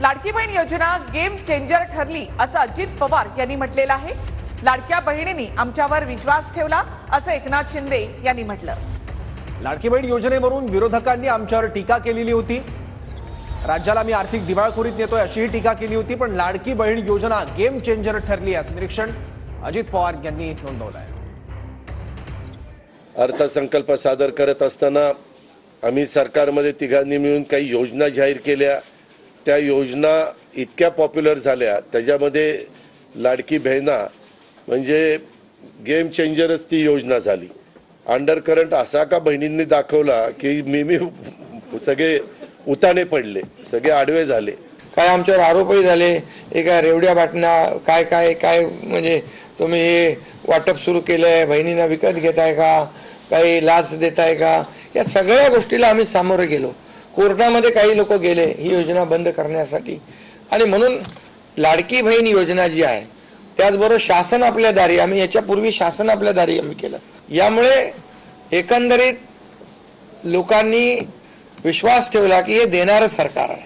लाडकी बहीण योजना game changer ठरली असं अजित पवार यांनी म्हटलेलं आहे। लाडक्या बहिणींनी आमच्यावर विश्वास ठेवला असं एकनाथ शिंदे यांनी म्हटलं। लाडकी बहीण योजनेवरून विरोधकांनी आमच्यावर टीका केलेली होती। राज्याला मी आर्थिक दिवाळखोरीत नेतोय अशीही टीका केली होती, पण लाडकी बहीण योजना गेम चेंजर ठरली असं निरीक्षण अजित पवार यांनी नोंदवलं आहे। अर्थसंकल्प सादर करत असताना आम्ही सरकारमध्ये तिघांनी मिळून काही योजना जाहीर केल्या। त्या योजना इतक्या पॉप्युलर झाल्या, त्याच्यामध्ये लाडकी बहिणा म्हणजे गेम चेंजरच ती योजना झाली। अंडर करंट असा का बहिणींनी दाखवला की मी सगळे उताने पडले, सगळे आडवे झाले। काय आमच्यावर आरोपही झाले, एका रेवड्या बाटण्या काय काय काय म्हणजे तुम्ही हे वाटप सुरू केलंय, बहिणींना विकत घेताय का, काही लाच देताय का, या सगळ्या गोष्टीला आम्ही सामोरे गेलो। कोर्टामध्ये काही लोक गेले ही योजना बंद करण्यासाठी, आणि म्हणून लाडकी बहीण योजना जी आहे त्याचबरोबर शासन आपल्या दारी, आम्ही याच्यापूर्वी शासन आपल्या दारी आम्ही केलं। यामुळे एकंदरीत लोकांनी विश्वास ठेवला की हे देणारं सरकार आहे।